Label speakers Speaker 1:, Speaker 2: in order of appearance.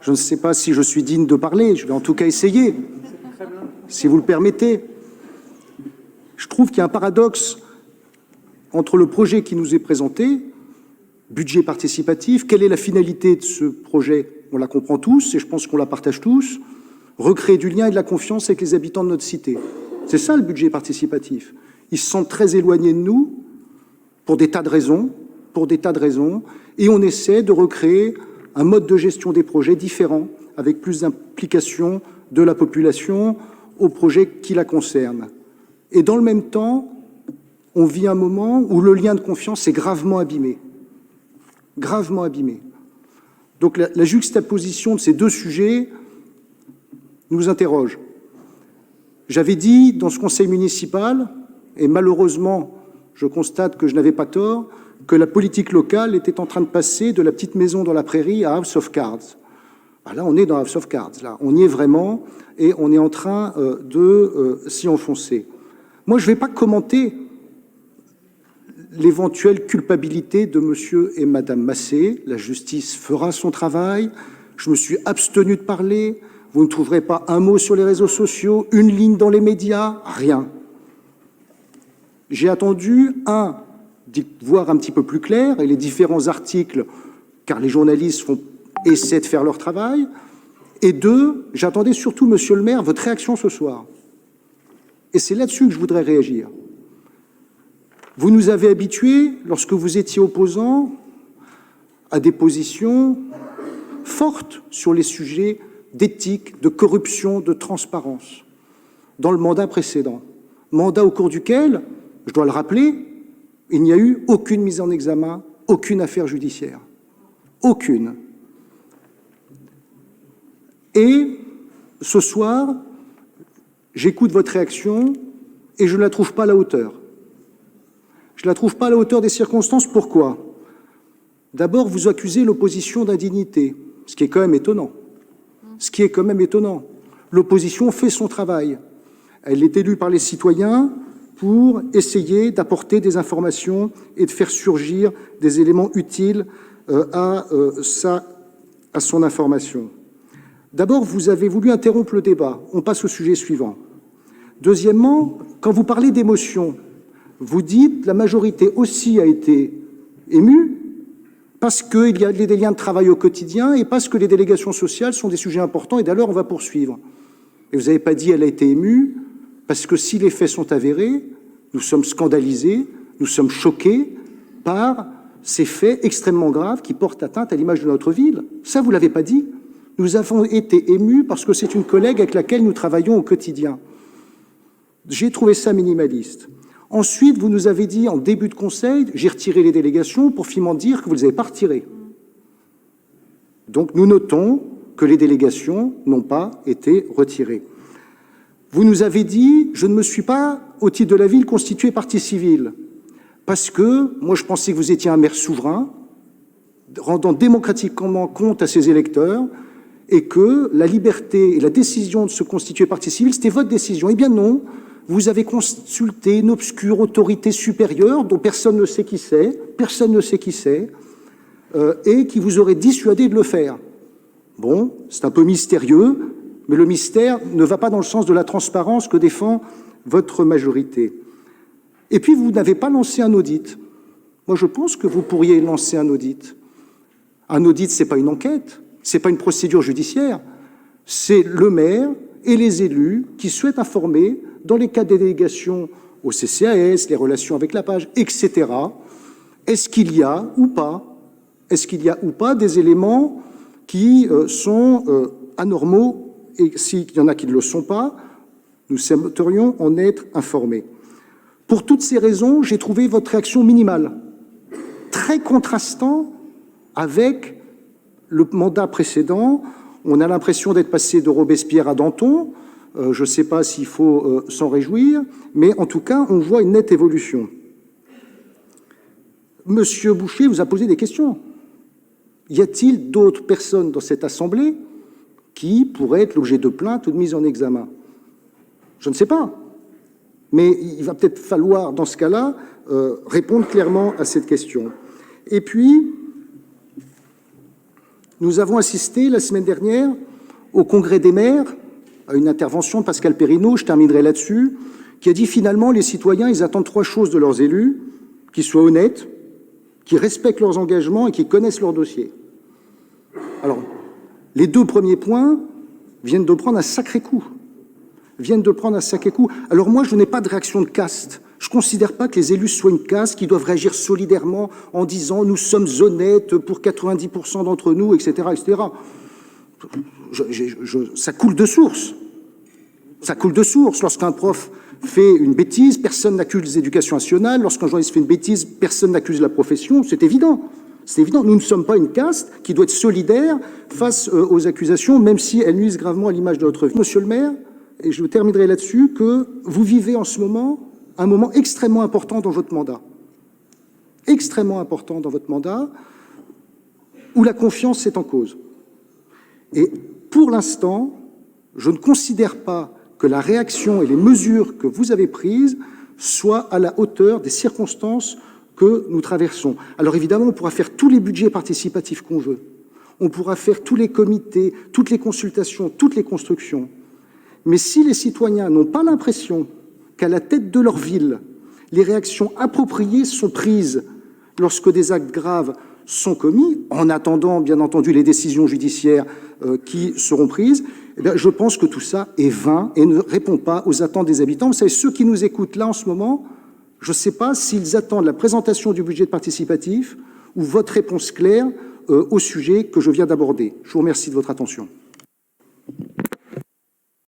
Speaker 1: Je ne sais pas si je suis digne de parler, je vais en tout cas essayer, si vous le permettez. Je trouve qu'il y a un paradoxe entre le projet qui nous est présenté, budget participatif, quelle est la finalité de ce projet? On la comprend tous et je pense qu'on la partage tous. Recréer du lien et de la confiance avec les habitants de notre cité. C'est ça le budget participatif. Ils se sentent très éloignés de nous pour des tas de raisons, et on essaie de recréer un mode de gestion des projets différent, avec plus d'implication de la population aux projets qui la concernent. Et dans le même temps, on vit un moment où le lien de confiance est gravement abîmé. Gravement abîmé. Donc la juxtaposition de ces deux sujets nous interroge. J'avais dit dans ce conseil municipal, et malheureusement, je constate que je n'avais pas tort, que la politique locale était en train de passer de la petite maison dans la prairie à House of Cards. Ben là, on est dans House of Cards, là. On y est vraiment, et on est en train de s'y enfoncer. Moi, je ne vais pas commenter l'éventuelle culpabilité de monsieur et madame Massé. La justice fera son travail. Je me suis abstenu de parler. Vous ne trouverez pas un mot sur les réseaux sociaux, une ligne dans les médias, rien. J'ai attendu, d'y voir un petit peu plus clair, et les différents articles, car les journalistes essaient de faire leur travail, et deux, j'attendais surtout, monsieur le maire, votre réaction ce soir. Et c'est là-dessus que je voudrais réagir. Vous nous avez habitués, lorsque vous étiez opposants, à des positions fortes sur les sujets d'éthique, de corruption, de transparence, dans le mandat précédent. Mandat au cours duquel, je dois le rappeler, il n'y a eu aucune mise en examen, aucune affaire judiciaire. Aucune. Et ce soir, j'écoute votre réaction et je ne la trouve pas à la hauteur. Je ne la trouve pas à la hauteur des circonstances. Pourquoi? D'abord, vous accusez l'opposition d'indignité, ce qui est quand même étonnant. L'opposition fait son travail. Elle est élue par les citoyens pour essayer d'apporter des informations et de faire surgir des éléments utiles à son information. D'abord, vous avez voulu interrompre le débat. On passe au sujet suivant. Deuxièmement, quand vous parlez d'émotion, vous dites la majorité aussi a été émue parce qu'il y a des liens de travail au quotidien et parce que les délégations sociales sont des sujets importants et d'ailleurs on va poursuivre. Et vous n'avez pas dit elle a été émue parce que si les faits sont avérés, nous sommes scandalisés, nous sommes choqués par ces faits extrêmement graves qui portent atteinte à l'image de notre ville. Ça, vous ne l'avez pas dit. Nous avons été émus parce que c'est une collègue avec laquelle nous travaillons au quotidien. J'ai trouvé ça minimaliste. Ensuite, vous nous avez dit en début de conseil, j'ai retiré les délégations pour finalement dire que vous ne les avez pas retirées. Donc nous notons que les délégations n'ont pas été retirées. Vous nous avez dit, je ne me suis pas, au titre de la ville, constitué partie civile, parce que moi je pensais que vous étiez un maire souverain, rendant démocratiquement compte à ses électeurs, et que la liberté et la décision de se constituer partie civile, c'était votre décision. Eh bien non, vous avez consulté une obscure autorité supérieure dont personne ne sait qui c'est, et qui vous aurait dissuadé de le faire. Bon, c'est un peu mystérieux, mais le mystère ne va pas dans le sens de la transparence que défend votre majorité. Et puis, vous n'avez pas lancé un audit. Moi, je pense que vous pourriez lancer un audit. Un audit, ce n'est pas une enquête, ce n'est pas une procédure judiciaire, c'est le maire et les élus qui souhaitent informer, dans les cas des délégations au CCAS, les relations avec la page, etc., est-ce qu'il y a ou pas des éléments qui sont anormaux, et s'il y en a qui ne le sont pas, nous souhaiterions en être informés. Pour toutes ces raisons, j'ai trouvé votre réaction minimale, très contrastant avec le mandat précédent. On a l'impression d'être passé de Robespierre à Danton. Je ne sais pas s'il faut s'en réjouir, mais en tout cas, on voit une nette évolution. Monsieur Boucher vous a posé des questions. Y a-t-il d'autres personnes dans cette Assemblée qui pourraient être l'objet de plaintes ou de mise en examen? Je ne sais pas. Mais il va peut-être falloir, dans ce cas-là, répondre clairement à cette question. Et puis, Nous avons assisté la semaine dernière au Congrès des maires, à une intervention de Pascal Perrineau, je terminerai là-dessus, qui a dit finalement les citoyens, ils attendent 3 choses de leurs élus, qu'ils soient honnêtes, qu'ils respectent leurs engagements et qu'ils connaissent leurs dossiers. Alors, les 2 premiers points viennent de prendre un sacré coup. Alors moi, je n'ai pas de réaction de caste. Je ne considère pas que les élus soient une caste qui doivent réagir solidairement en disant « nous sommes honnêtes pour 90% d'entre nous », etc. etc. Ça coule de source. Ça coule de source. Lorsqu'un prof fait une bêtise, personne n'accuse l'éducation nationale. Lorsqu'un journaliste fait une bêtise, personne n'accuse la profession. C'est évident. C'est évident. Nous ne sommes pas une caste qui doit être solidaire face aux accusations, même si elles nuisent gravement à l'image de notre vie. Monsieur le maire, et je terminerai là-dessus, que vous vivez en ce moment un moment extrêmement important dans votre mandat. Extrêmement important dans votre mandat, où la confiance est en cause. Et pour l'instant, je ne considère pas que la réaction et les mesures que vous avez prises soient à la hauteur des circonstances que nous traversons. Alors évidemment, on pourra faire tous les budgets participatifs qu'on veut. On pourra faire tous les comités, toutes les consultations, toutes les constructions. Mais si les citoyens n'ont pas l'impression qu'à la tête de leur ville, les réactions appropriées sont prises lorsque des actes graves sont commis, en attendant, bien entendu, les décisions judiciaires qui seront prises, eh bien, je pense que tout ça est vain et ne répond pas aux attentes des habitants. Vous savez, ceux qui nous écoutent là en ce moment, je ne sais pas s'ils attendent la présentation du budget participatif ou votre réponse claire au sujet que je viens d'aborder. Je vous remercie de votre attention.